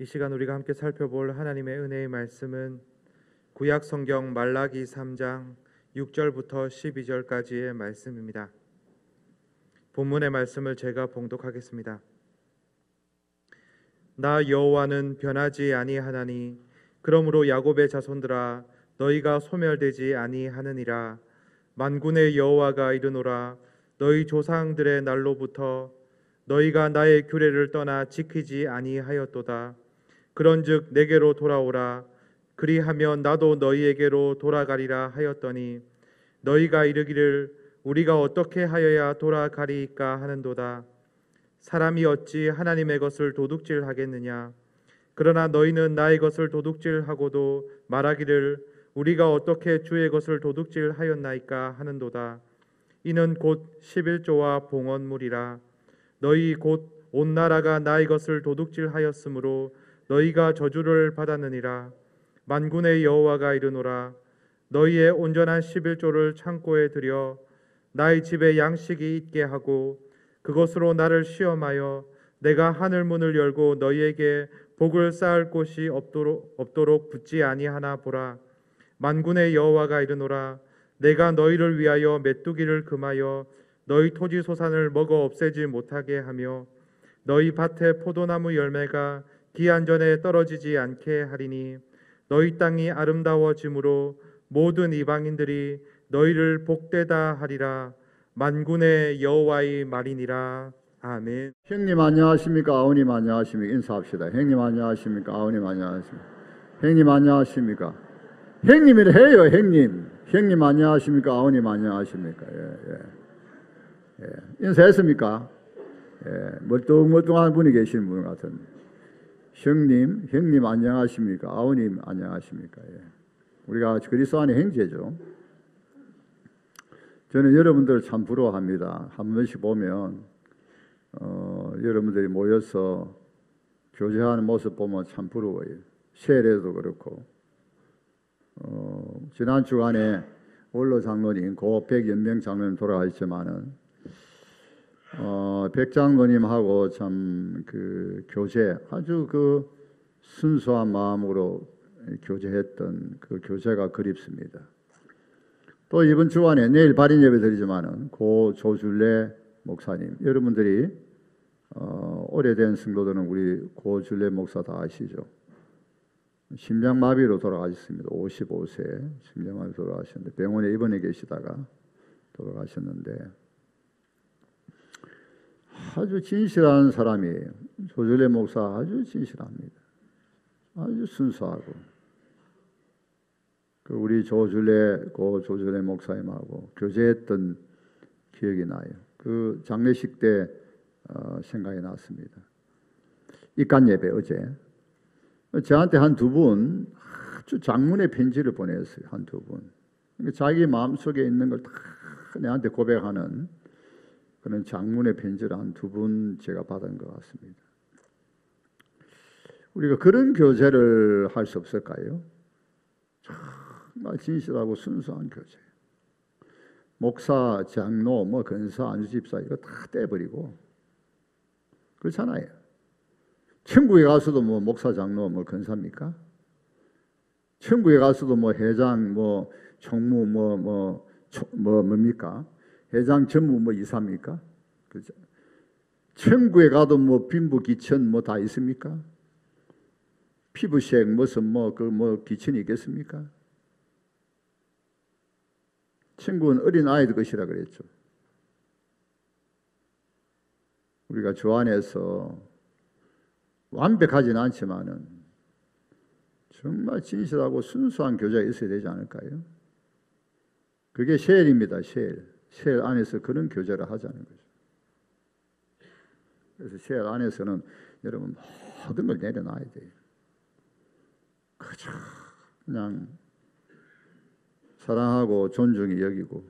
이 시간 우리가 함께 살펴볼 하나님의 은혜의 말씀은 구약 성경 말라기 3장 6절부터 12절까지의 말씀입니다. 본문의 말씀을 제가 봉독하겠습니다. 나 여호와는 변하지 아니하나니 그러므로 야곱의 자손들아 너희가 소멸되지 아니하느니라. 만군의 여호와가 이르노라. 너희 조상들의 날로부터 너희가 나의 규례를 떠나 지키지 아니하였도다. 그런즉 내게로 돌아오라. 그리하면 나도 너희에게로 돌아가리라 하였더니 너희가 이르기를 우리가 어떻게 하여야 돌아가리이까 하는도다. 사람이 어찌 하나님의 것을 도둑질하겠느냐. 그러나 너희는 나의 것을 도둑질하고도 말하기를 우리가 어떻게 주의 것을 도둑질하였나이까 하는도다. 이는 곧 11조와 봉헌물이라. 너희 곧 온 나라가 나의 것을 도둑질하였으므로 너희가 저주를 받았느니라. 만군의 여호와가 이르노라. 너희의 온전한 11조를 창고에 들여 나의 집에 양식이 있게 하고 그것으로 나를 시험하여 내가 하늘 문을 열고 너희에게 복을 쌓을 곳이 없도록 붙지 아니하나 보라. 만군의 여호와가 이르노라. 내가 너희를 위하여 메뚜기를 금하여 너희 토지 소산을 먹어 없애지 못하게 하며 너희 밭에 포도나무 열매가 기한 전에 떨어지지 않게 하리니 너희 땅이 아름다워짐으로 모든 이방인들이 너희를 복되다 하리라. 만군의 여호와의 말이니라. 아멘. 형님 안녕하십니까? 아우님 안녕하십니까? 인사합시다. 형님 안녕하십니까? 아우님 안녕하십니까? 형님 안녕하십니까? 형님이라 해요. 형님 안녕하십니까? 아우님 안녕하십니까? 인사했습니까? 멀뚱멀뚱한 분이 계시는 분 같은데 형님 안녕하십니까? 아우님 안녕하십니까? 우리가 그리스도 안의 형제죠. 저는 여러분들을 참 부러워합니다. 한 번씩 보면 여러분들이 모여서 교제하는 모습 보면 참 부러워요. 세례도 그렇고 지난 주간에 원로 장로님 고 백연명 장로님 돌아가셨지만은 백 장로님하고 참 그 교제 아주 그 순수한 마음으로 교제했던 그 교제가 그립습니다. 또 이번 주간에 내일 발인 예배 드리지만은 고 조줄래 목사님 여러분들이 오래된 성도들은 우리 고 줄래 목사 다 아시죠? 심장마비로 돌아가셨습니다. 55세 심장마비 돌아가셨는데 병원에 입원해 계시다가 돌아가셨는데 아주 진실한 사람이에요. 조줄래 목사 아주 진실합니다. 아주 순수하고 그 우리 고 조줄래 목사님하고 교제했던 기억이 나요. 그 장례식 때 생각이 났습니다. 입간 예배 어제 저한테 한 두 분 아주 장문의 편지를 보냈어요. 한 두 분. 그러니까 자기 마음속에 있는 걸 다 내한테 고백하는 그런 장문의 편지를 한 두 분 제가 받은 것 같습니다. 우리가 그런 교제를 할 수 없을까요? 정말 진실하고 순수한 교제. 목사, 장로, 근사, 안수집사 이거 다 떼버리고 그렇잖아요. 천국에 가서도 목사, 장로, 근사입니까? 천국에 가서도 회장, 총무, 뭡니까? 회장, 전무, 이사입니까? 그죠? 천국에 가도 빈부, 기천 다 있습니까? 피부색, 무슨 기천이 있겠습니까? 천국은 어린 아이들 것이라 그랬죠. 우리가 주 안에서 완벽하지는 않지만은 정말 진실하고 순수한 교제가 있어야 되지 않을까요? 그게 셰엘입니다. 셰엘 안에서 그런 교제를 하자는 거죠. 그래서 셰엘 안에서는 여러분 모든 걸 내려놔야 돼요. 그냥 사랑하고 존중히 여기고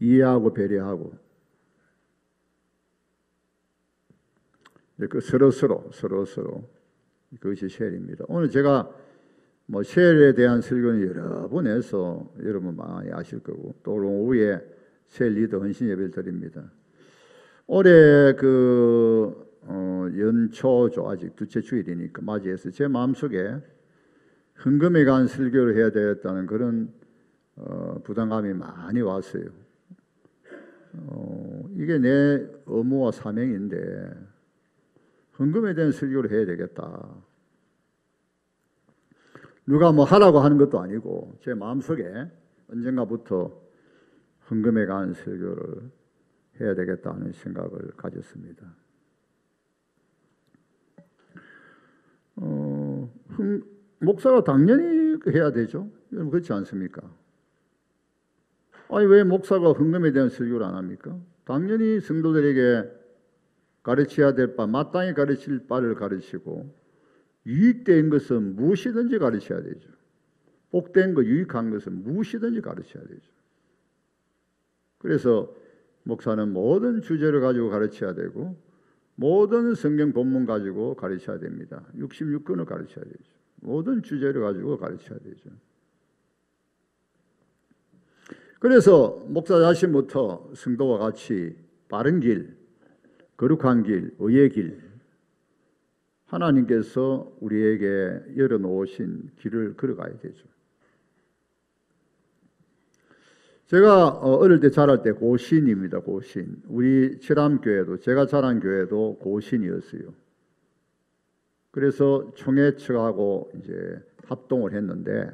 이해하고 배려하고 그 서로 그것이 셰엘입니다. 오늘 제가 셰엘에 대한 설교는 여러 번 해서 여러분 많이 아실 거고 또 오늘 오후에 셰엘 리더 헌신 예배를 드립니다. 올해 연초죠. 아직 둘째 주일이니까 맞이해서 제 마음속에 흥금에 관한 설교를 해야 되겠다는 그런 부담감이 많이 왔어요. 이게 내 의무와 사명인데 흥금에 대한 설교를 해야 되겠다. 누가 뭐 하라고 하는 것도 아니고 제 마음속에 언젠가부터 흥금에 관한 설교를 해야 되겠다는 생각을 가졌습니다. 목사가 당연히 해야 되죠. 여러분 그렇지 않습니까? 아니 왜 목사가 흥금에 대한 설교를 안 합니까? 당연히 성도들에게 가르쳐야 될 바, 마땅히 가르칠 바를 가르치고 유익된 것은 무엇이든지 가르쳐야 되죠. 복된 것, 유익한 것은 무엇이든지 가르쳐야 되죠. 그래서 목사는 모든 주제를 가지고 가르쳐야 되고 모든 성경 본문 가지고 가르쳐야 됩니다. 66권을 가르쳐야 되죠. 모든 주제를 가지고 가르쳐야 되죠. 그래서 목사 자신부터 성도와 같이 바른 길, 거룩한 길, 의의 길, 하나님께서 우리에게 열어놓으신 길을 걸어가야 되죠. 제가 어릴 때 자랄 때 고신입니다. 고신. 우리 칠암교회도 제가 자란 교회도 고신이었어요. 그래서 총회측하고 이제 합동을 했는데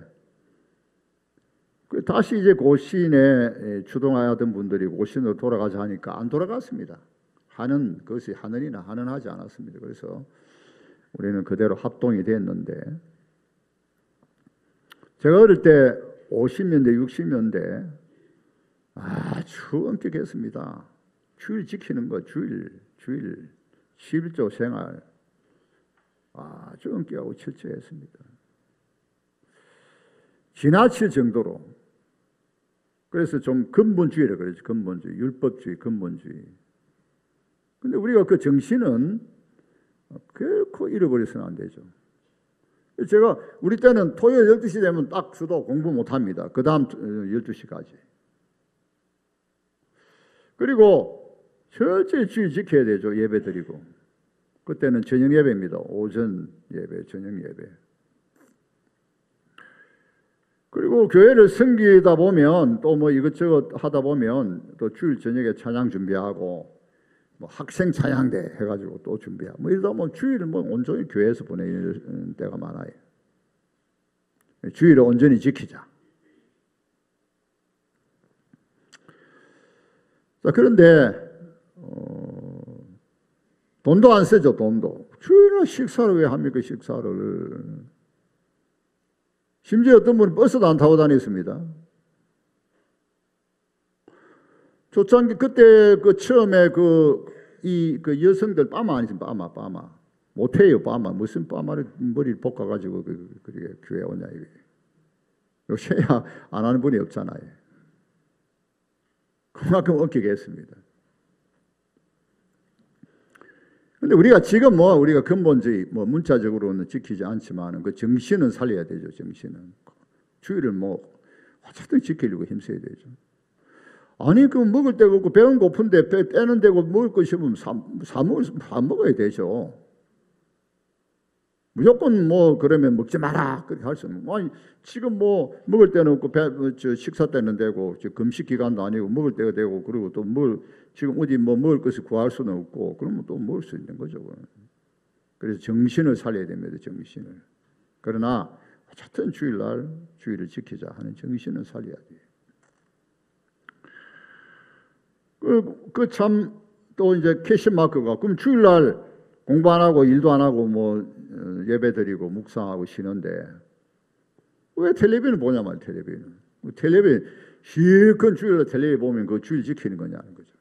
다시 이제 고신에 추동하던 분들이 고신으로 돌아가자 하니까 안 돌아갔습니다. 하는 그것이 하느니나 하는 하지 않았습니다. 그래서 우리는 그대로 합동이 됐는데 제가 어릴 때 50년대 60년대 아주 엄격했습니다. 주일 지키는 거 주일 11조 생활 아주 엄격하고 철저했습니다. 지나칠 정도로. 그래서 좀 근본주의라 그러죠. 근본주의, 율법주의, 근본주의. 근데 우리가 그 정신은 결코 잃어버려서는 안 되죠. 제가 우리 때는 토요일 12시 되면 딱 수도 공부 못합니다. 그 다음 12시까지. 그리고 철저히 주의 지켜야 되죠. 예배 드리고. 그때는 저녁 예배입니다. 오전 예배, 저녁 예배. 그리고 교회를 섬기다 보면 또 뭐 이것저것 하다 보면 또 주일 저녁에 찬양 준비하고 뭐 학생 찬양대 해가지고 또 준비하고 뭐 이러다 보면 주일을 뭐 온전히 교회에서 보내는 때가 많아요. 주일을 온전히 지키자. 자, 그런데 돈도 안 쓰죠. 돈도. 주일날 식사를 왜 합니까? 식사를. 심지어 어떤 분은 버스도 안 타고 다녔습니다. 초창기 그때 그 처음에 그 여성들 빠마 아니습니까? 빠마 못해요. 빠마 무슨 빠마를 머리를 볶아가지고 그렇게 교회 오냐 이게. 요새야 안 하는 분이 없잖아요. 그만큼 엄격히 했습니다. 근데 우리가 지금 우리가 근본주의 문자적으로는 지키지 않지만 그 정신은 살려야 되죠. 정신은 주의를 어쨌든 지키려고 힘써야 되죠. 아니 그 먹을 데가 없고 배는 고픈데 배 떼는 데고 먹을 것이 없으면 사 먹어야 되죠. 무조건 그러면 먹지 마라 그렇게 할 수 없는. 아니 지금 먹을 데는 없고 식사 때는 되고 금식 기간도 아니고 먹을 때가 되고 그리고 또 지금 어디 먹을 것을 구할 수는 없고 그러면 또 먹을 수 있는 거죠. 그래서 정신을 살려야 됩니다. 정신을. 그러나 어쨌든 주일날 주일을 지키자 하는 정신을 살려야 돼요. 참 또 이제 캐시 마크가 그럼 주일날 공부 안 하고 일도 안 하고 예배 드리고 묵상하고 쉬는데 왜 텔레비전을 보냐 말이야. 텔레비전 실컷 주일날 텔레비전 보면 그 주일 지키는 거냐는 거죠.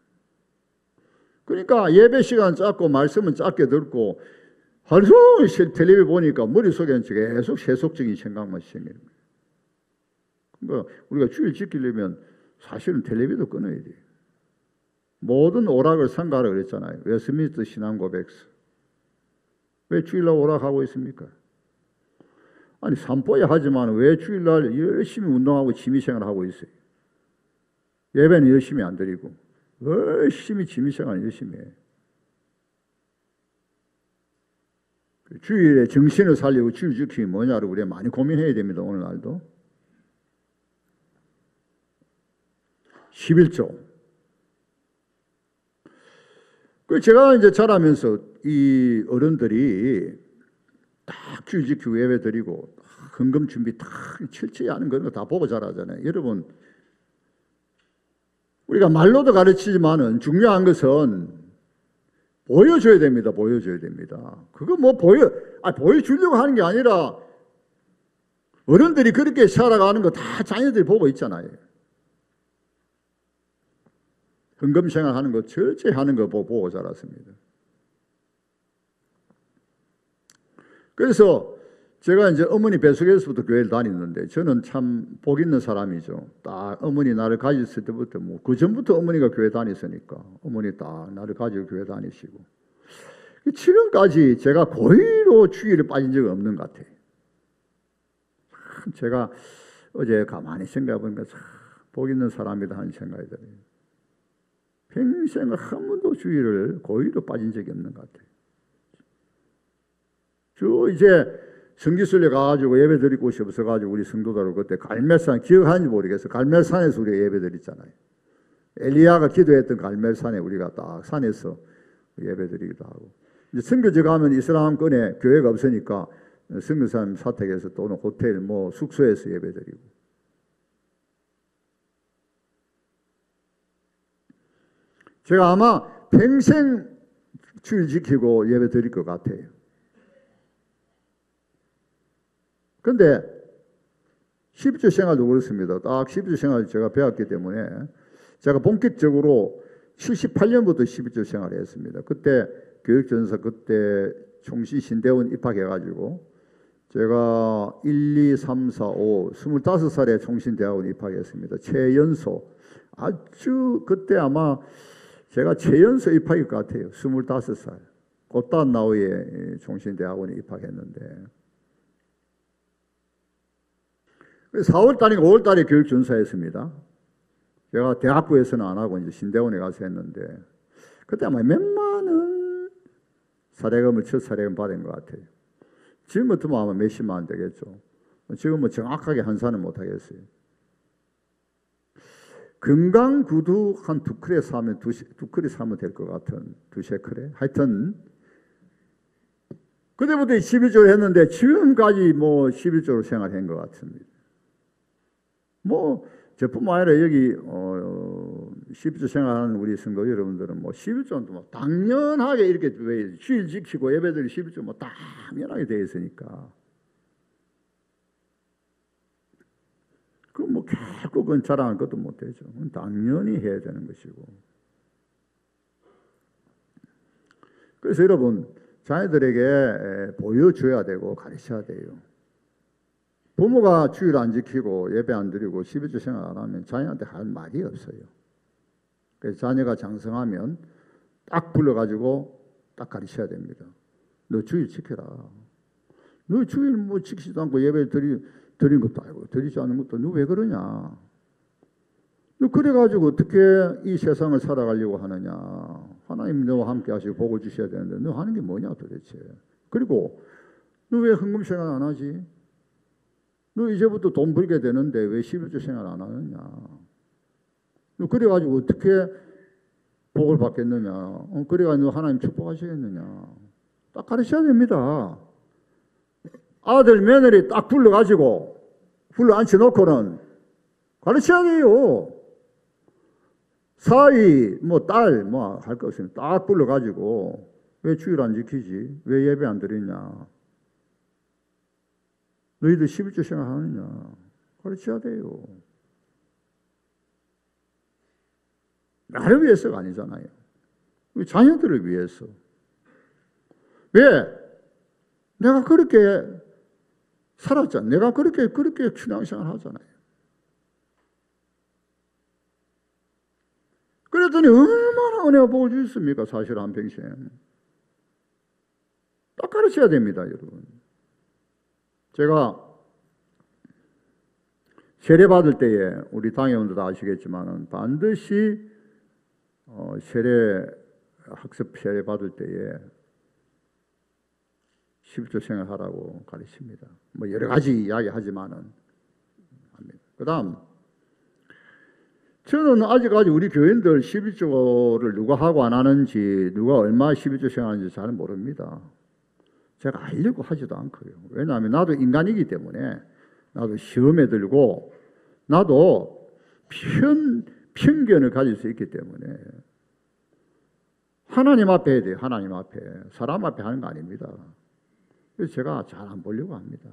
그러니까 예배 시간 짧고 말씀은 짧게 듣고 하루 종일 텔레비전 보니까 머릿속에는 계속 세속적인 생각만 생기는 거예요. 그러니까 우리가 주일 지키려면 사실은 텔레비전도 끊어야 돼요. 모든 오락을 삼가라 그랬잖아요. 웨스트민스터 신앙고백서. 왜 주일날 오락하고 있습니까? 아니 산보야 하지만 왜 주일날 열심히 운동하고 취미생활을 하고 있어요? 예배는 열심히 안 드리고 열심히 취미생활 열심히 해요. 주일의 정신을 살리고 주일 지킴이 뭐냐를 우리가 많이 고민해야 됩니다. 오늘날도. 11조. 그 제가 이제 자라면서 이 어른들이 딱 주일 지키고 예배 드리고 헌금 준비 딱 철저히 하는 거 다 보고 자라잖아요. 여러분, 우리가 말로도 가르치지만은 중요한 것은 보여줘야 됩니다. 보여줘야 됩니다. 그거 뭐 보여주려고 하는 게 아니라 어른들이 그렇게 살아가는 거 다 자녀들이 보고 있잖아요. 헌금 생활하는 거 철저히 하는 거 보고 자랐습니다. 그래서 제가 이제 어머니 뱃속에서부터 교회를 다녔는데 저는 참 복 있는 사람이죠. 딱 어머니 나를 가졌을 때부터 뭐 그 전부터 어머니가 교회 다녔으니까 어머니 딱 나를 가지고 교회 다니시고 지금까지 제가 고의로 주일에 빠진 적이 없는 것 같아요. 제가 어제 가만히 생각해 보니까 참 복 있는 사람이다 하는 생각이 들어요. 평생을 한 번도 주일을 고의로 빠진 적이 없는 것 같아요. 저 이제 성지순례 가가지고 예배 드릴 곳이 없어가지고 우리 성도들 그때 갈멜산 기억하는지 모르겠어. 갈멜산에서 우리가 예배 드렸잖아요. 엘리야가 기도했던 갈멜산에 우리가 딱 산에서 예배 드리기도 하고. 이제 선교지 가면 이슬람권에 교회가 없으니까 선교사님 사택에서 또는 호텔 뭐 숙소에서 예배 드리고. 제가 아마 평생 주일 지키고 예배 드릴 것 같아요. 근데 12주 생활도 그렇습니다. 딱 12주 생활을 제가 배웠기 때문에 제가 본격적으로 78년부터 12주 생활을 했습니다. 그때 교육전사 그때 총시 신대원 입학해가지고 제가 1, 2, 3, 4, 5 25살에 총신대학원 입학했습니다. 최연소 아주 그때 아마 제가 최연소 입학일 것 같아요. 25살 곧단 나이에 총신대학원에 입학했는데 4월달인가 5월달에 교육전사했습니다. 제가 대학부에서는 안 하고 이제 신대원에 가서 했는데 그때 아마 몇만원 사례금을 첫 사례금 받은 것 같아요. 지금 같으면 아마 몇십만 원 되겠죠. 지금 뭐 정확하게 환산은 못 하겠어요. 건강 구두 한 두 크레 사면 두 크레 사면 될 것 같은 두세 크레. 하여튼 그때부터 11조를 했는데 지금까지 뭐 11조로 생활한 것 같습니다. 뭐 저뿐만 아니라 여기 12조 생활하는 우리 성도 여러분들은 뭐 11조는 뭐 당연하게 이렇게 왜 주일 지키고 예배드리 11조 뭐 당연하게 되어 있으니까 그 뭐 결국은 자랑할 것도 못 되죠. 당연히 해야 되는 것이고. 그래서 여러분 자녀들에게 보여줘야 되고 가르쳐야 돼요. 부모가 주일 안 지키고 예배 안 드리고 11조 생활 안 하면 자녀한테 할 말이 없어요. 그래서 자녀가 장성하면 딱 불러가지고 딱 가르쳐야 됩니다. 너 주일 지켜라. 너 주일 뭐 지키지도 않고 예배 드린 것도 아니고 드리지 않는 것도 너 왜 그러냐. 너 그래가지고 어떻게 이 세상을 살아가려고 하느냐. 하나님 너와 함께 하시고 복을 주셔야 되는데 너 하는 게 뭐냐 도대체. 그리고 너 왜 헌금 생활 안 하지? 너 이제부터 돈 벌게 되는데 왜 11조 생활 안 하느냐. 너 그래가지고 어떻게 복을 받겠느냐. 그래가지고 너 하나님 축복하시겠느냐. 딱 가르쳐야 됩니다. 아들 며느리 딱 불러가지고 불러 앉혀놓고는 가르쳐야 돼요. 사위 뭐 딸 뭐 할 거 없으면 딱 불러가지고 왜 주일 안 지키지? 왜 예배 안 드리냐? 너희들 11조 생활하느냐? 가르쳐야 돼요. 나를 위해서가 아니잖아요. 우리 자녀들을 위해서. 왜? 내가 그렇게 살았잖아. 내가 그렇게 신앙생활 하잖아요. 그랬더니 얼마나 은혜와 복을 주셨습니까? 사실 한평생. 딱 가르쳐야 됩니다, 여러분. 제가 세례 받을 때에 우리 당회원도 다 아시겠지만 반드시 학습 세례 받을 때에 11조 생활하라고 가르칩니다. 뭐 여러 가지 이야기하지만은 합니다. 그다음 저는 아직까지 우리 교인들 11조를 누가 하고 안 하는지, 누가 얼마 11조 생활하는지 잘 모릅니다. 제가 알려고 하지도 않고요. 왜냐하면 나도 인간이기 때문에, 나도 시험에 들고, 나도 편견을 가질 수 있기 때문에 하나님 앞에 해야 돼요. 하나님 앞에. 사람 앞에 하는 거 아닙니다. 그래서 제가 잘 안 보려고 합니다.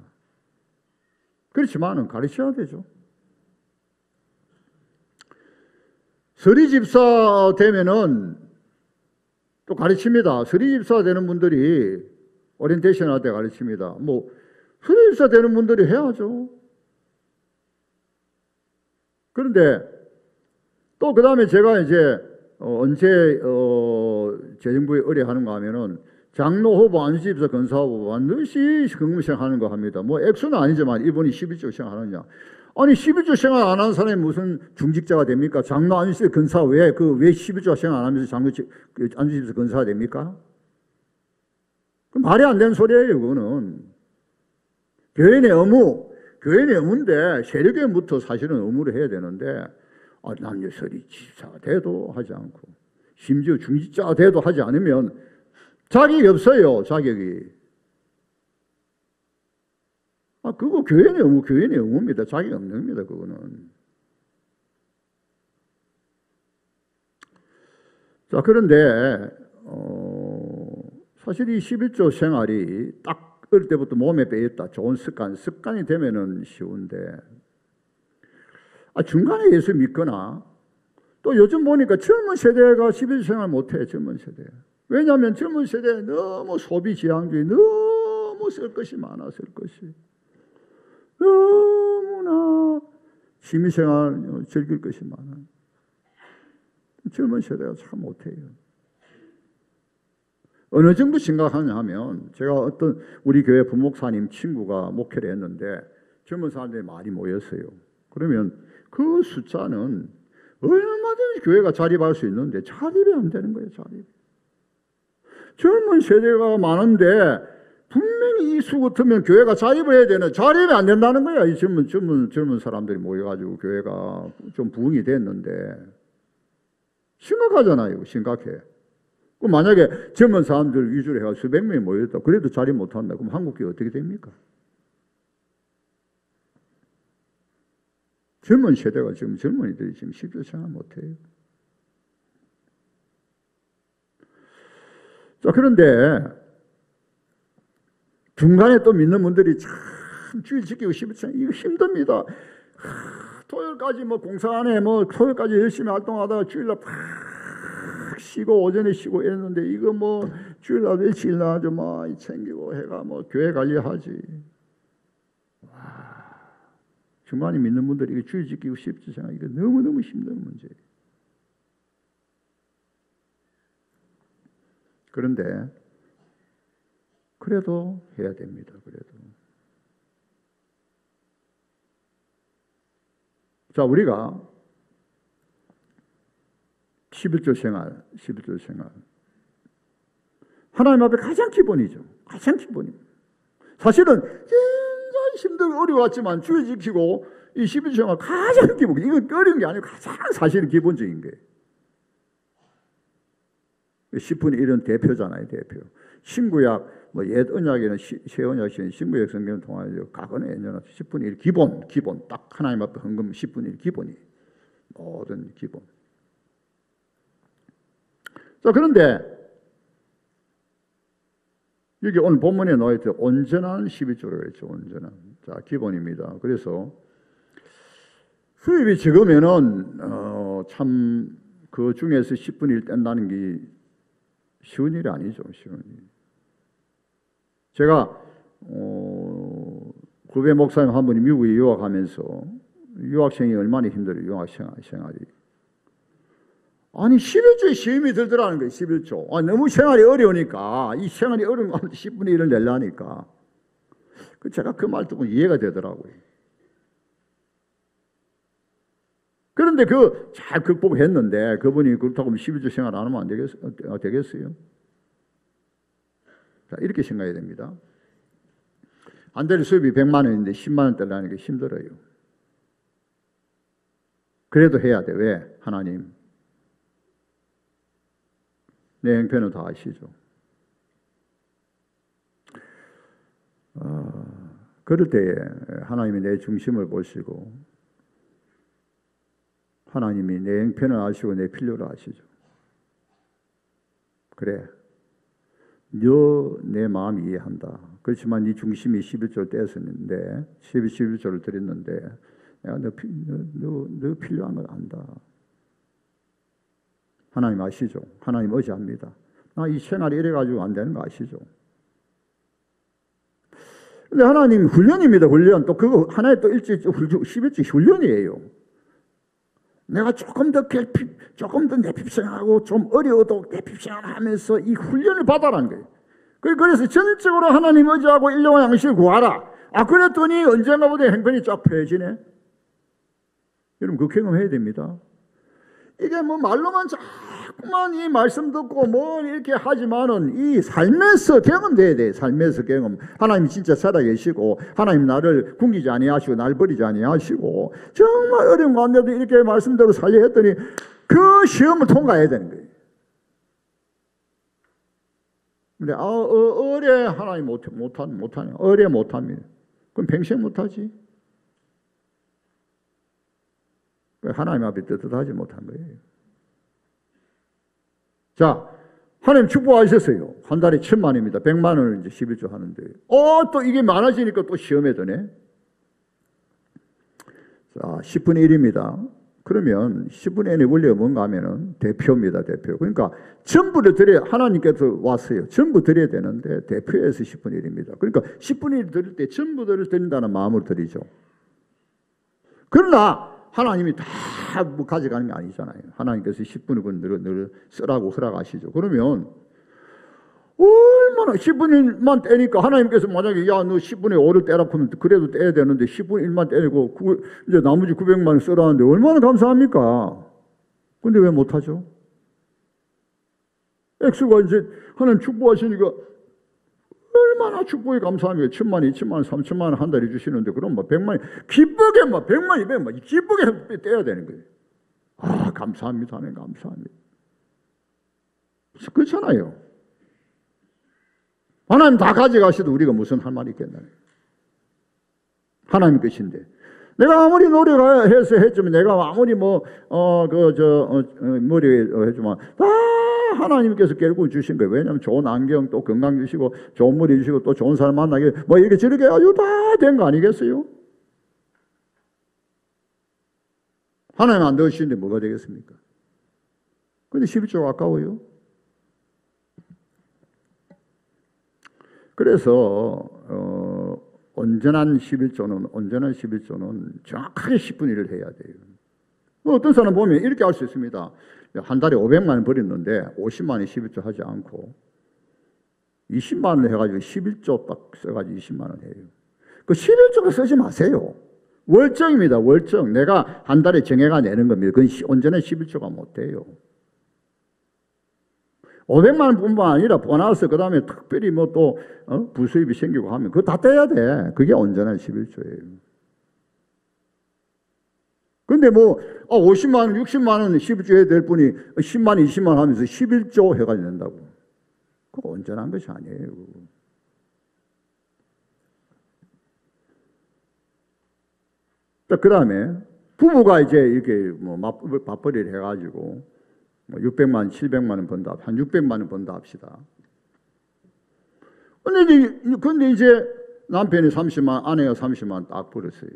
그렇지만은 가르쳐야 되죠. 서리집사 되면은 또 가르칩니다. 서리집사 되는 분들이 오리엔테이션 할 때 가르칩니다. 뭐 서리집사 되는 분들이 해야죠. 그런데 또 그 다음에 제가 이제 언제 재정부에 의뢰하는가 하면은 장로 후보, 안수집사, 권사 후보 반드시 근무생 하는 거 합니다. 뭐 액수는 아니지만 이분이 11조 생활하느냐. 아니 11조 생활 안 하는 사람이 무슨 중직자가 됩니까? 장로, 안수집사, 권사 왜 11조 생활 안 하면서 장로, 안수집사, 권사가 됩니까? 그 말이 안 되는 소리예요. 그거는 교인의 의무인데 세력에부터 사실은 의무를 해야 되는데 남녀설이 집사가 돼도 하지 않고 심지어 중직자가 돼도 하지 않으면 자격이 없어요. 자격이. 그거 교인의 의무입니다. 자격이 없는 겁니다. 그거는. 자, 그런데 사실 이 11조 생활이 딱 어릴 때부터 몸에 배였다. 좋은 습관이 되면은 쉬운데 중간에 예수 믿거나 또 요즘 보니까 젊은 세대가 11조 생활 못해. 젊은 세대. 왜냐하면 젊은 세대에 너무 소비 지향주의, 너무 쓸 것이 많아. 쓸 것이 너무나 취미생활 즐길 것이 많아. 젊은 세대가 참 못해요. 어느 정도 심각하냐 하면 제가 어떤 우리 교회 부목사님 친구가 목회를 했는데 젊은 사람들이 많이 모였어요. 그러면 그 숫자는 얼마든지 교회가 자립할 수 있는데 자립이 안 되는 거예요. 자립. 젊은 세대가 많은데 분명히 이 수 같으면 교회가 자립을 해야 되는, 자립이 안 된다는 거야. 이 젊은 사람들이 모여가지고 교회가 좀 부흥이 됐는데 심각하잖아요. 심각해. 그럼 만약에 젊은 사람들 위주로 해가 수백 명이 모였다. 그래도 자립 못한다. 그럼 한국교회 어떻게 됩니까? 젊은 세대가 지금 젊은이들이 지금 11조 생활 못해요. 자, 그런데 중간에 또 믿는 분들이 참 주일 지키고 11조 생활 이거 힘듭니다. 토요일까지 뭐 공사 안에 토요일까지 열심히 활동하다가 주일날 팍 쉬고 오전에 쉬고 이랬는데 이거 뭐 주일날 며칠날 좀 챙기고 해가 교회 관리하지. 중간에 믿는 분들이 이거 주일 지키고 11조 생활 이거 너무너무 힘든 문제예요. 그런데 그래도 해야 됩니다. 그래도. 자, 우리가 11조 생활 하나님 앞에 가장 기본이죠. 가장 기본입니다. 사실은 굉장히 힘들고 어려웠지만 주일 지키고 이 11조 생활 가장 기본. 이건 어려운 게 아니고 가장 사실은 기본적인 거예요. 10분의 1은 대표잖아요. 대표. 신구약 옛 언약에는 새 언약에는 신구약 성경을 통하여 각언의 예언은 10분의 1 기본 딱 하나님 앞에 헌금 10분의 1 기본이 모든 기본. 자, 그런데 여기 오늘 본문에 나와 있죠. 온전한 11조라고 했죠. 온전한. 자, 기본입니다. 그래서 수입이 적으면은 참 그 중에서 10분의 1 뗀다는 게 쉬운 일이 아니죠. 쉬운 일. 제가 구배 목사님 한 분이 미국에 유학하면서 유학생이 얼마나 힘들어요. 유학 생활이. 아니 11조에 시험이 들더라는 거예요. 11조. 너무 생활이 어려우니까 이 생활이 어려운 가운데 10분의 1을 내려니까 제가 그 말 듣고 이해가 되더라고요. 그런데 잘 극복했는데 그분이 그렇다고 11조 생활 안 하면 안 되겠어요? 자, 이렇게 생각해야 됩니다. 한 달 수입이 100만 원인데 10만 원 떼려는 게 힘들어요. 그래도 해야 돼. 왜? 하나님, 내 형편은 다 아시죠. 그럴 때에 하나님이 내 중심을 보시고 하나님이 내 형편을 아시고 내 필요를 아시죠. 그래, 너 내 마음 이해한다. 그렇지만 네 중심이 11조를 떼었었는데 11조를 드렸는데 내가 너 필요한 걸 안다. 하나님 아시죠? 하나님 의지합니다. 나 이 생활이 이래가지고 안 되는 거 아시죠? 근데 하나님 훈련입니다. 훈련. 또 그거 하나의 또 11조 훈련이에요. 내가 조금 더 내핍생하고 좀 어려워도 내핍생하면서 이 훈련을 받아라는 거예요. 그래서 전적으로 하나님 의지하고 일용할 양식을 구하라. 그랬더니 언젠가보다 행편이 쫙 펴지네. 여러분 그 경험해야 됩니다. 이게 뭐 말로만 자꾸만 이 말씀 듣고 뭐 이렇게 하지만은 이 삶에서 경험돼야 돼. 삶에서 경험. 하나님이 진짜 살아계시고 하나님 나를 굶기지 아니하시고 날 버리지 아니하시고 정말 어려운 가운데도 이렇게 말씀대로 살려 했더니 그 시험을 통과해야 되는 거예요. 근데 어뢰 하나님 못하네. 어뢰 못합니다. 그럼 평생 못하지. 하나님 앞에 떳떳하지 못한 거예요. 자, 하나님 축복하셨어요. 한 달에 1,000만입니다. 100만 원을 이제 11조 하는데, 또 이게 많아지니까 또 시험에 드네. 자, 10분의 1입니다. 그러면 10분의 1의 원리가 뭔가 하면은 대표입니다. 대표. 그러니까 전부를 드려야, 하나님께서 왔어요. 전부 드려야 되는데 대표에서 10분의 1입니다. 그러니까 10분의 1 드릴 때 전부를 드린다는 마음으로 드리죠. 그러나 하나님이 다 뭐 가져가는 게 아니잖아요. 하나님께서 10분의 1 늘 쓰라고 허락하시죠. 그러면 얼마나 10분의 1만 떼니까 하나님께서 만약에 야 너 10분의 5를 떼라 하면 그래도 떼야 되는데 10분의 1만 떼고 이제 나머지 900만 원 쓰라는데 얼마나 감사합니까? 근데 왜 못하죠? 액수가 이제 하나님 축복하시니까 얼마나 축복이 감사합니까? 1,000만, 2,000만, 3,000만 원 한 달에 주시는데 그럼 뭐 100만, 기쁘게 뭐 100만, 200만 기쁘게 떼야 되는 거예요. 감사합니다. 하나님 감사합니다. 그렇잖아요. 하나님 다 가져가셔도 우리가 무슨 할 말이 있겠나요? 하나님 것인데. 내가 아무리 노력해서 했지만, 내가 아무리 머리 해주면, 다 하나님께서 결국 주신 거예요. 왜냐하면 좋은 안경, 또 건강 주시고, 좋은 머리 주시고, 또 좋은 사람 만나게, 뭐 이렇게 저렇게 해가지고 다 된 거 아니겠어요? 하나님 안 넣으시는데 뭐가 되겠습니까? 근데 11조가 아까워요. 그래서 온전한 11조는 정확하게 10분의 1을 해야 돼요. 어떤 사람 보면 이렇게 할 수 있습니다. 한 달에 500만 원 버렸는데 50만 원에 11조 하지 않고 20만 원을 해가지고 11조 딱 써가지고 20만 원 해요. 그 11조를 쓰지 마세요. 월정입니다. 월정. 내가 한 달에 정해가 내는 겁니다. 그건 온전한 11조가 못 돼요. 500만 원뿐만 아니라 보너스 그다음에 특별히 뭐 또 부수입이 생기고 하면 그거 다 떼야 돼. 그게 온전한 11조예요. 근데 뭐 50만 원, 60만 원 11조 해야 될 분이 10만 원, 20만 원 하면서 11조 해가지고 낸다고. 그거 온전한 것이 아니에요. 그 다음에 부부가 이제 이렇게 뭐 맞벌이를 해가지고 600만 원, 700만 원 번다, 한 600만 원 번다 합시다. 근데 이제 남편이 30만 원, 아내가 30만 원 딱 벌었어요.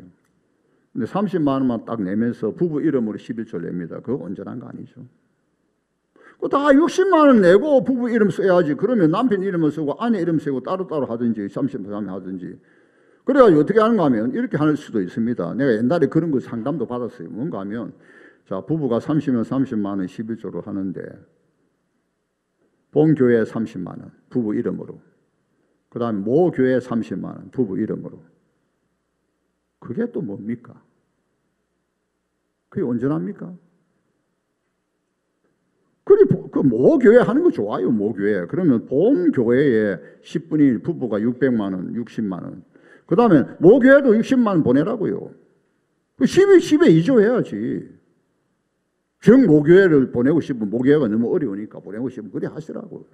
근데 30만 원만 딱 내면서 부부 이름으로 11조를 냅니다. 그거 온전한 거 아니죠. 다 60만 원 내고 부부 이름 써야지. 그러면 남편 이름을 쓰고 아내 이름 쓰고 따로따로 하든지 30만 하든지. 그래가지고 어떻게 하는가 하면 이렇게 할 수도 있습니다. 내가 옛날에 그런 거 상담도 받았어요. 뭔가 하면 자, 부부가 30면 30만 원 11조로 하는데 본교회 30만 원 부부 이름으로, 그 다음에 모교회 30만 원 부부 이름으로. 그게 또 뭡니까? 그게 온전합니까? 그 모교회 하는 거 좋아요. 모교회. 그러면 본교회에 10분의 1 부부가 600만 원 60만 원, 그 다음에 모교회도 60만 보내라고요. 10에 2조 해야지. 모교회를 보내고 싶으면 모교회가 너무 어려우니까 보내고 싶으면 그래 하시라고.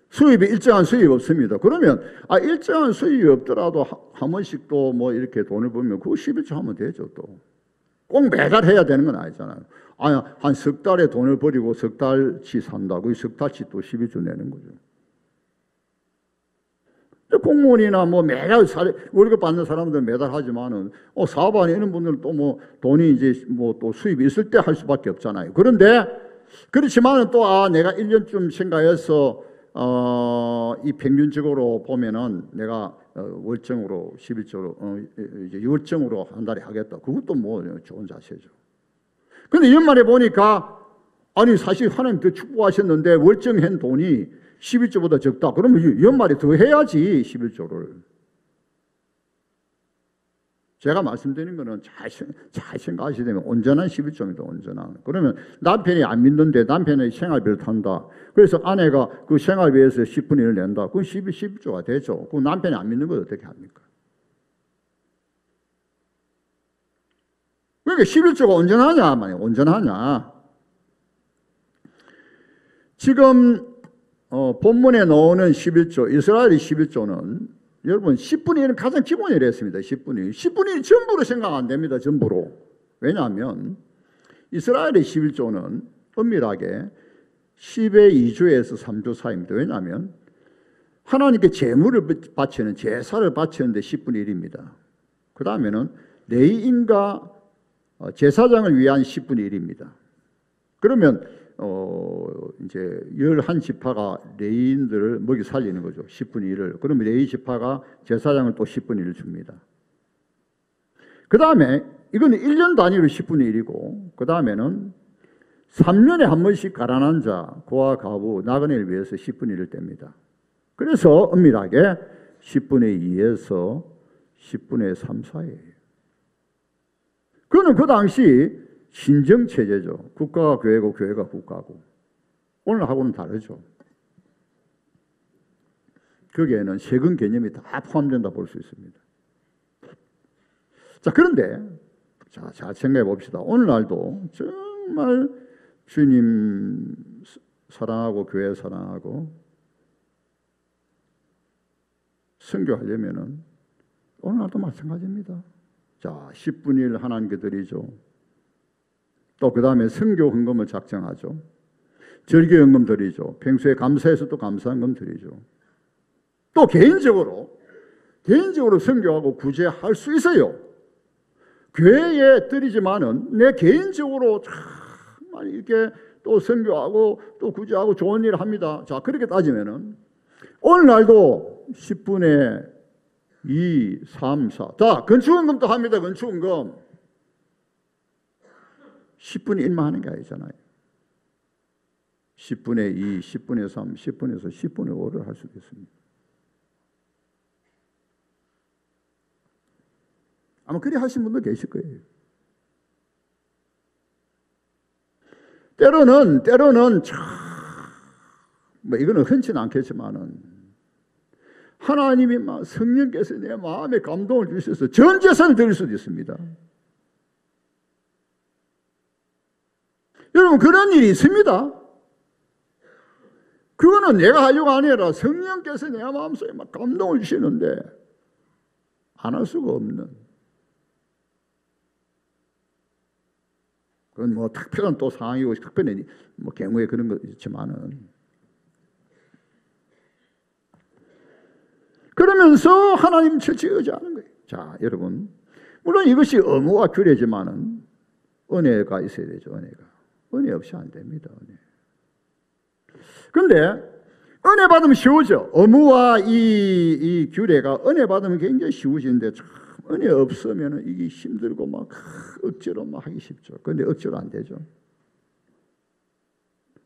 수입이 일정한 수입이 없습니다. 그러면 일정한 수입이 없더라도 한 번씩 또 뭐 이렇게 돈을 벌면 그거 11조 하면 되죠. 또 꼭 매달 해야 되는 건 아니잖아요. 한 석 달에 돈을 버리고 석 달치 산다. 그 석 달치 또 12조 내는 거죠. 공무원이나 뭐 매달 월급 받는 사람들은 매달 하지만은 사업하는 이런 분들은 또 뭐 돈이 이제 뭐 또 수입이 있을 때 할 수밖에 없잖아요. 그런데 그렇지만은 또 내가 1년쯤 생각해서 이 평균적으로 보면은 내가 월정으로 11조로 이제 월정으로 한 달에 하겠다. 그것도 뭐 좋은 자세죠. 근데 연말에 보니까 사실 하나님 더 축복하셨는데 월정한 돈이 11조보다 적다. 그러면 연말에 더 해야지 11조를. 제가 말씀드리는 거는 잘 생각하시게 되면 온전한 11조입니다. 온전한. 그러면 남편이 안 믿는데 남편의 생활비를 탄다. 그래서 아내가 그 생활비에서 10분의 1을 낸다. 그건 11조가 되죠. 그 남편이 안 믿는 걸 어떻게 합니까? 그러니까 11조가 온전하냐 말이에요. 온전하냐. 지금 본문에 나오는 11조, 이스라엘의 11조는 여러분 10분의 1은 가장 기본이라 했습니다. 10분의 1. 10분의 1 전부로 생각 안 됩니다. 전부로. 왜냐하면 이스라엘의 11조는 엄밀하게 10의 2조에서 3조 사이입니다. 왜냐하면 하나님께 제물을 바치는 제사를 바치는데 10분의 1입니다. 그 다음에는 레위인과 제사장을 위한 10분의 1입니다. 그러면 이제 11지파가 레위인들을 먹이 살리는 거죠. 10분의 1을. 그러면 레위 지파가 제사장을 또 10분의 1을 줍니다. 그 다음에 이거는 1년 단위로 10분의 1이고 그 다음에는 3년에 한 번씩 가난한 자, 고아, 가부, 나그네를 위해서 10분의 1을 뗍니다. 그래서 엄밀하게 10분의 2에서 10분의 3 사이예요. 그거는 그 당시 신정체제죠. 국가가 교회고 교회가 국가고. 오늘하고는 다르죠. 거기에는 세금 개념이 다 포함된다 볼 수 있습니다. 자, 그런데 잘 생각해 봅시다. 오늘날도 정말 주님 사랑하고 교회 사랑하고 선교하려면은 오늘날도 마찬가지입니다. 자, 10분의 1 하나님께 드리죠. 또 그 다음에 선교 헌금을 작정하죠. 절기 헌금 드리죠. 평소에 감사해서 또 감사헌금 드리죠. 또 개인적으로 선교하고 구제할 수 있어요. 교회에 드리지만은 내 개인적으로 정말 이렇게 또 선교하고 또 구제하고 좋은 일을 합니다. 자, 그렇게 따지면은 오늘날도 10분의 2, 3, 4. 자, 건축헌금도 합니다. 건축헌금. 10분의 1만 하는 게 아니잖아요. 10분의 2, 10분의 3, 10분에서 10분의 5를 할 수도 있습니다. 아마 그리 하신 분도 계실 거예요. 때로는 뭐 이거는 흔치는 않겠지만은 하나님이 성령께서 내 마음에 감동을 주셔서 전 재산을 드릴 수도 있습니다. 여러분, 그런 일이 있습니다. 그거는 내가 하려고 아니라 성령께서 내 마음속에 막 감동을 주시는데 안 할 수가 없는. 그건 뭐 특별한 또 상황이고 특별한 뭐 경우에 그런 거 있지만은 그러면서 하나님 철저히 의지하는 거예요. 자, 여러분, 물론 이것이 의무와 규례지만은 은혜가 있어야 되죠. 은혜 없이 안 됩니다. 그런데 은혜 받으면 쉬워져. 의무와 이 규례가 은혜 받으면 굉장히 쉬워지는데 참 은혜 없으면 이게 힘들고 막 억지로 막 하기 쉽죠. 그런데 억지로 안 되죠.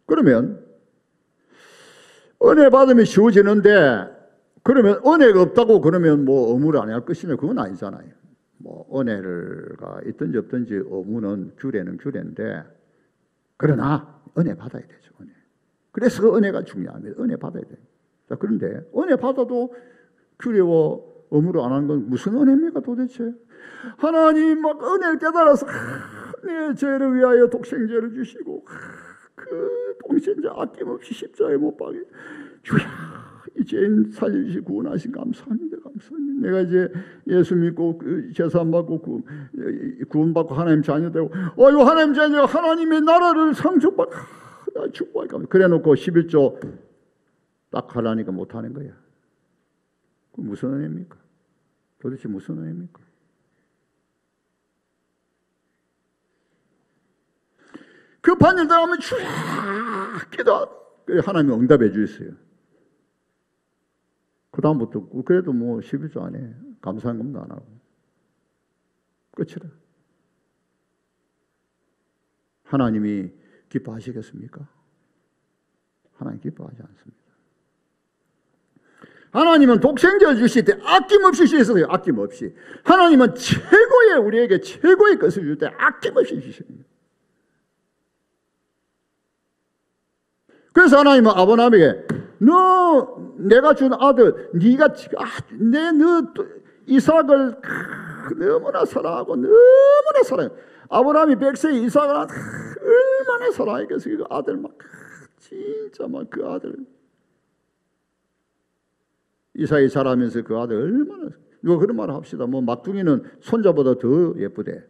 그러면 은혜 받으면 쉬워지는데 그러면 은혜가 없다고 그러면 뭐 의무를 안 할 것이냐? 그건 아니잖아요. 뭐 은혜가 있든지 없든지 의무는 규례는 규례인데 그러나 은혜 받아야 되죠. 은혜. 그래서 은혜가 중요합니다. 은혜 받아야 돼요. 자, 그런데 은혜인데 은혜 받아도 두려워 의무로 안 하는 건 무슨 은혜입니까 도대체? 하나님 막 은혜를 깨달아서 내 죄를 위하여 독생자를 주시고 그 독생자 아낌없이 십자가에 못 박이 주야 이 죄인 살려주시고 구원하신 감사합니다. 감사합니다. 내가 이제 예수 믿고 제사 받고 구원받고 하나님 자녀 되고 요 하나님 자녀 하나님의 나라를 상속받고 나 축복할까 그래놓고 11조 딱 하라니까 못하는 거야. 그 무슨 은혜입니까? 도대체 무슨 은혜입니까? 그 반일 당하면 주야 기도 하나님이 응답해 주셨어요. 그 다음부터 그래도 뭐 11조 안에 감사한 것도 안 하고 끝이라. 하나님이 기뻐하시겠습니까? 하나님 기뻐하지 않습니다. 하나님은 독생자를 주실 때 아낌없이 주셨어요. 아낌없이. 하나님은 최고의 우리에게 최고의 것을 줄 때 아낌없이 주십니다. 그래서 하나님은 아브라함에게 너 내가 준 아들 네가 너 이삭을 너무나 사랑하고 너무나 사랑해. 아브라함이 100세 이삭을 얼마나 사랑했겠어요. 그 아들 막 진짜 막 그 아들 이삭이 자라면서 그 아들 얼마나 누가 그런 말을 합시다. 뭐 막둥이는 손자보다 더 예쁘대.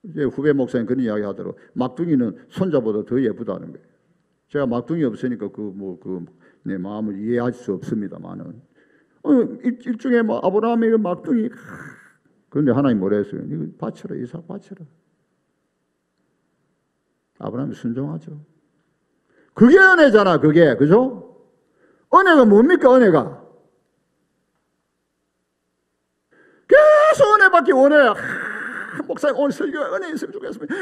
이제 후배 목사님 그런 이야기 하더라고. 막둥이는 손자보다 더 예쁘다는 거예요. 제가 막둥이 없으니까 내 마음을 이해할 수 없습니다만은 일종의 뭐 아브라함의 그 막둥이 그런데 하나님 뭐라 했어요? 이거 바쳐라 이삭 바쳐라. 아브라함이 순종하죠. 그게 은혜잖아. 그게 그죠? 은혜가 뭡니까? 은혜가 계속 은혜 받기 원해요. 목사님 오늘 설교가 은혜 있으면 좋겠습니다.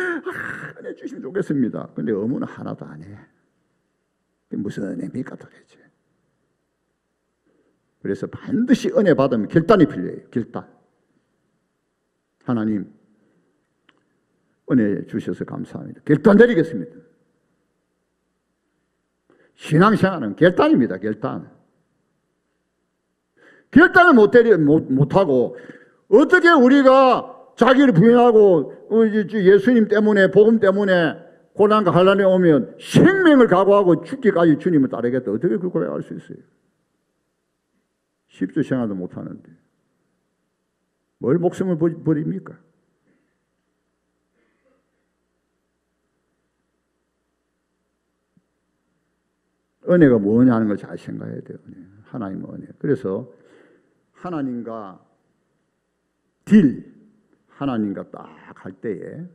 은혜 주시면 좋겠습니다. 근데 의무는 하나도 안 해. 무슨 은혜입니까 도대체? 그래서 반드시 은혜 받으면 결단이 필요해요. 결단. 하나님 은혜 주셔서 감사합니다. 결단 드리겠습니다. 신앙생활은 결단입니다. 결단. 결단을 못하고 어떻게 우리가 자기를 부인하고 예수님 때문에 복음 때문에 고난과 환난이 오면 생명을 각오하고 죽기까지 주님을 따르겠다. 어떻게 그 고백할 수 있어요? 10주 생활도 못하는데 뭘 목숨을 버립니까? 은혜가 뭐냐 하는 걸 잘 생각해야 돼요. 하나님의 은혜. 그래서 하나님과 하나님과 딱 할 때에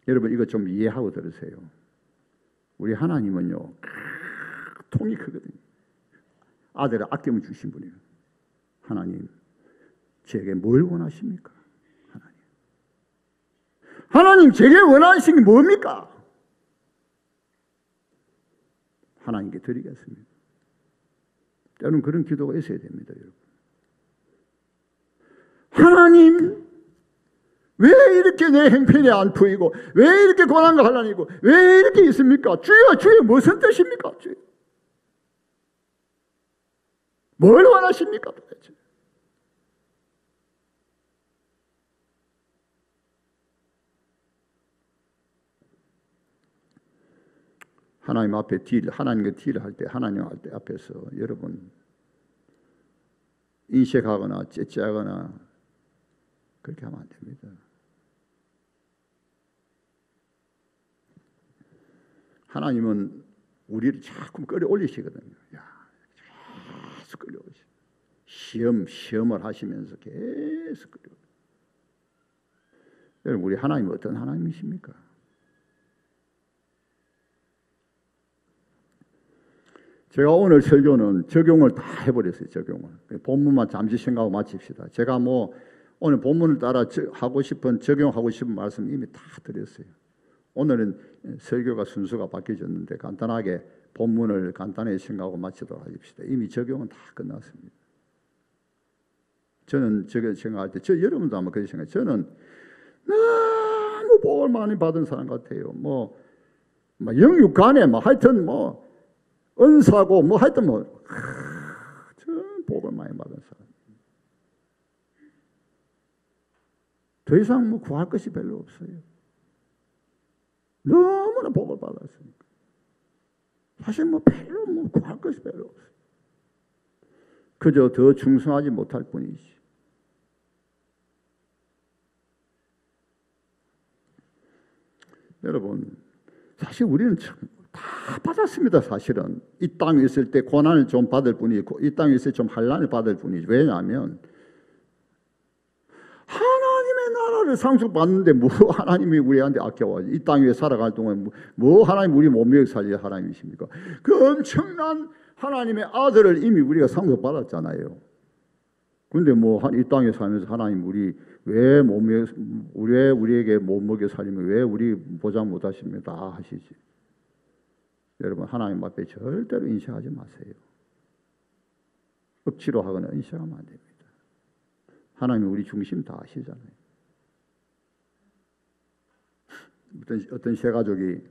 여러분 이거 좀 이해하고 들으세요. 우리 하나님은요 통이 크거든요. 아들을 아낌을 주신 분이에요. 하나님 제게 뭘 원하십니까? 하나님 제게 원하시는 게 뭡니까? 하나님께 드리겠습니다. 때로는 그런 기도가 있어야 됩니다. 여러분. 하나님 왜 이렇게 내 행편이 안 풀리고 왜 이렇게 고난과 환난이 있고 왜 이렇게 있습니까? 주여 무슨 뜻입니까? 주여. 뭘 원하십니까 도대체? 하나님 앞에 하나님과 딜을 할 때 하나님 할 때 앞에서 여러분 인색하거나 째째하거나 그렇게 하면 안 됩니다. 하나님은 우리를 자꾸 끌어올리시거든요. 계속 끌어오시. 시험을 하시면서 계속 끌어. 여러분 우리 하나님은 어떤 하나님이십니까? 제가 오늘 설교는 적용을 다 해버렸어요. 적용을. 본문만 잠시 생각하고 마칩시다. 제가 뭐 오늘 본문을 따라 하고 싶은 적용하고 싶은 말씀 이미 다 드렸어요. 오늘은 설교가 순서가 바뀌어졌는데 간단하게 본문을 간단히 생각하고 마치도록 하십시다. 이미 적용은 다 끝났습니다. 저는 저게 생각할 때, 여러분도 아마 그렇게 생각해요. 저는 너무 복을 많이 받은 사람 같아요. 영육간에 하여튼 은사고 뭐 하여튼 저 복을 많이 받은 사람. 더 이상 뭐 구할 것이 별로 없어요. 너무나 복을 받았으니까. 사실 뭐 별로 뭐 구할 것이 별로 없어요. 그저 더 충성하지 못할 뿐이지. 여러분, 사실 우리는 다 받았습니다. 사실은 이 땅에 있을 때 고난을 좀 받을 뿐이고 이 땅에 있을 때 좀 환난을 받을 뿐이지. 왜냐하면 하나님의 나라를 상속받는데 뭐 하나님이 우리한테 아껴와 이 땅 위에 살아갈 동안 뭐 하나님 우리 몸에 살릴 하나님이십니까? 그 엄청난 하나님의 아들을 이미 우리가 상속받았잖아요. 근데 뭐 이 땅에 살면서 하나님 왜 우리에게 못 먹여 살리면 왜 우리 보장 못 하십니까? 다 하시지. 여러분 하나님 앞에 절대로 인식하지 마세요. 억지로 하거나 인식하면 안 됩니다. 하나님이 우리 중심 다 아시잖아요. 어떤 세 가족이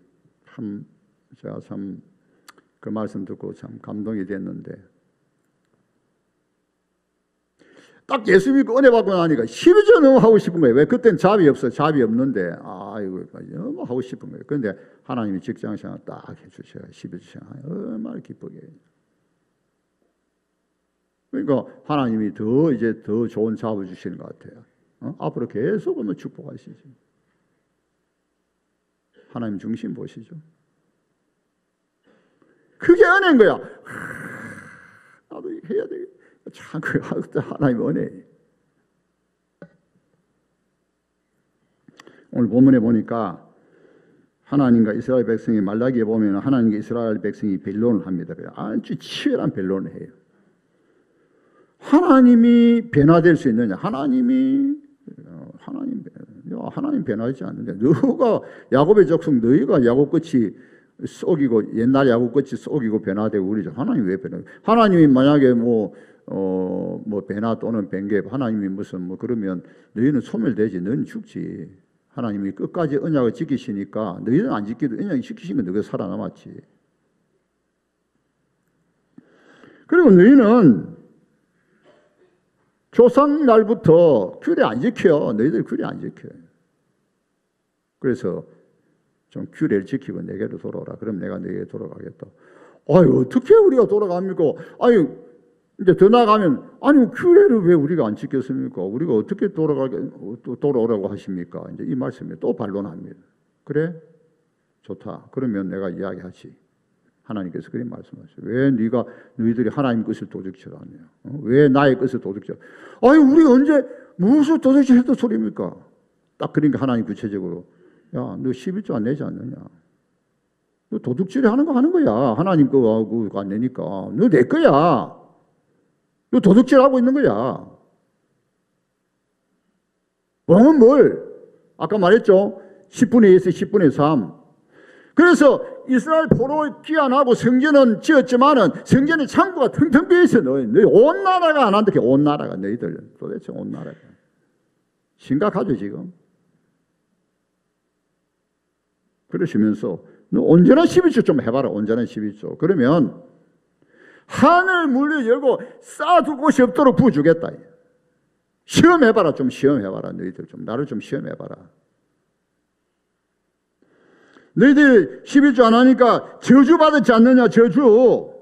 제가 참 그 말씀 듣고 참 감동이 됐는데 딱 예수 믿고 은혜 받고 나니까 12조 너무 하고 싶은 거예요. 왜? 그때는 잡이 없어요. 잡이 없는데 이거 너무 하고 싶은 거예요. 그런데 하나님이 직장생활 딱 해주셔야 12조 생활 얼마나 기쁘게. 그러니까 하나님이 더 좋은 잡을 주시는 것 같아요. 앞으로 계속 오면 축복하시죠. 하나님 중심 보시죠. 그게 은혜인 거야. 나도 해야 되겠다. 참, 그 하나님 은혜. 오늘 본문에 보니까 하나님과 이스라엘 백성이 말라기에 보면 하나님과 이스라엘 백성이 변론을 합니다. 아주 치열한 변론을 해요. 하나님이 변화될 수 있느냐? 하나님 변화하지 않는데 너가 야곱의 족속 너희가 야곱같이 속이고 옛날 야곱같이 속이고 변화되고 우리죠. 하나님 왜 변화? 하나님이 만약에 뭐 변화 또는 변개 하나님이 무슨 그러면 너희는 소멸되지. 너희는 죽지. 하나님이 끝까지 언약을 지키시니까 너희는 안 지키도 언약을 지키시면 너희가 살아남았지. 그리고 너희는 조상 날부터 규례 안 지켜. 너희들 규례 안 지켜. 그래서 좀 규례를 지키고 내게로 돌아오라. 그럼 내가 너희에게 돌아가겠다. 어떻게 우리가 돌아갑니까? 이제 더 나가면 규례를 왜 우리가 안 지켰습니까? 우리가 어떻게 돌아오라고 하십니까? 이제 이 말씀에 또 반론합니다. 그래? 좋다. 그러면 내가 이야기하지. 하나님께서 그렇게 말씀하셔요. 왜 너희들이 하나님 것을 도둑질 하냐? 왜 나의 것을 도둑질? 우리 언제 무슨 도둑질 했던 소리입니까? 딱 그러니까 하나님 구체적으로 야, 너 11조 안 내지 않느냐? 너 도둑질 하는 거 하는 거야. 하나님 그거 안 내니까. 너 내 거야. 너 도둑질 하고 있는 거야. 왕은 뭘? 아까 말했죠. 10분의 2에서 10분의 3. 그래서 이스라엘 포로 귀환하고 성전은 지었지만은 성전의 창고가 텅텅 비어 있어. 너희 온 나라가 안 한다. 온 나라가 너희들 도대체 온 나라가 심각하죠 지금. 그러시면서 너 온전한 12조 좀 해봐라. 온전한 12조. 그러면 하늘 문을 열고 쌓아둘 곳이 없도록 부어주겠다. 시험해봐라. 좀 시험해봐라. 너희들 좀 나를 좀 시험해봐라. 너희들 11조 안 하니까 저주받았지 않느냐. 저주.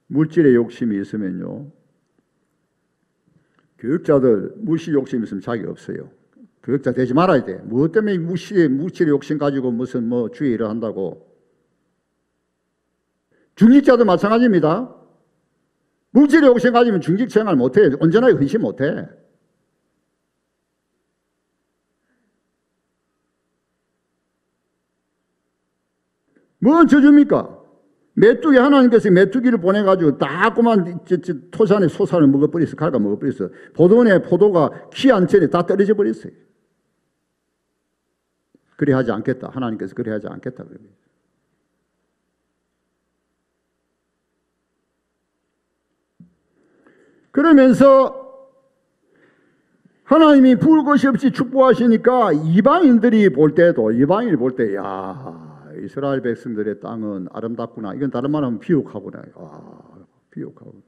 물질의 욕심이 있으면요, 교육자들 물질 욕심이 있으면 자기 없어요. 교육자 되지 말아야 돼. 무엇 때문에 물질의 욕심 가지고 무슨 주의를 한다고. 중직자도 마찬가지입니다. 물질의 욕심 가지면 중직 생활 못해. 온전하게 헌신 못해. 뭔 저주입니까? 메뚜기 하나님께서 메뚜기를 보내가지고 다 꼬만 토산에 소산을 먹어버렸어. 갈가 먹어버렸어. 포도원에 포도가 키안 전에 다 떨어져 버렸어요. 그리 하지 않겠다. 하나님께서 그리 하지 않겠다. 그러면서 하나님이 부을 것이 없이 축복하시니까 이방인이 볼 때, 야, 이스라엘 백성들의 땅은 아름답구나. 이건 다른 말하면 비옥하구나. 비옥하구나.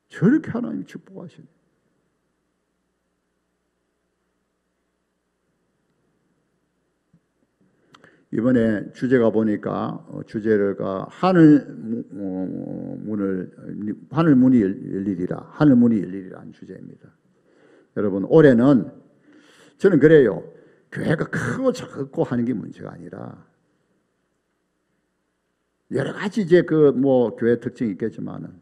저렇게 하나님 축복하시네. 이번에 주제가 보니까 주제가 하늘 문이 열리리라. 하늘 문이 열리리라는 주제입니다. 여러분, 올해는 저는 그래요. 교회가 크고 작고 하는 게 문제가 아니라 여러 가지 이제 교회 특징이 있겠지만은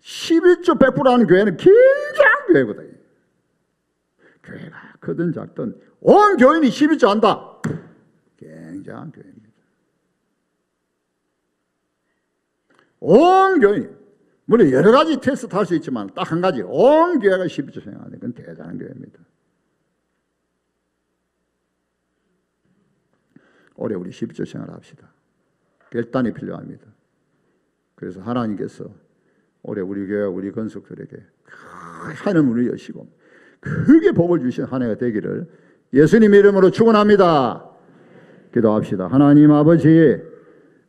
11조 100%하는 교회는 굉장한 교회거든요. 교회가 크든 작든 온 교인이 11조 한다. 굉장한 교회입니다. 온 교인, 물론 여러 가지 테스트 할 수 있지만 딱 한 가지, 온 교회가 11조 생각하는 그건 대단한 교회입니다. 올해 우리 11조 생활합시다. 결단이 필요합니다. 그래서 하나님께서 올해 우리 교회와 우리 건속들에게 하늘 문을 여시고 크게 복을 주신 한 해가 되기를 예수님의 이름으로 축원합니다. 기도합시다. 하나님 아버지,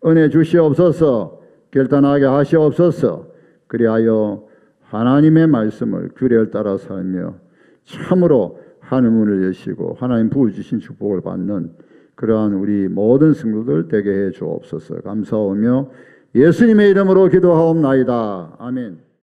은혜 주시옵소서. 결단하게 하시옵소서. 그리하여 하나님의 말씀을 규례를 따라 살며 참으로 하늘 문을 여시고 하나님 부어주신 축복을 받는 그러한 우리 모든 성도들 되게 해 주옵소서. 감사하며 예수님의 이름으로 기도하옵나이다. 아멘.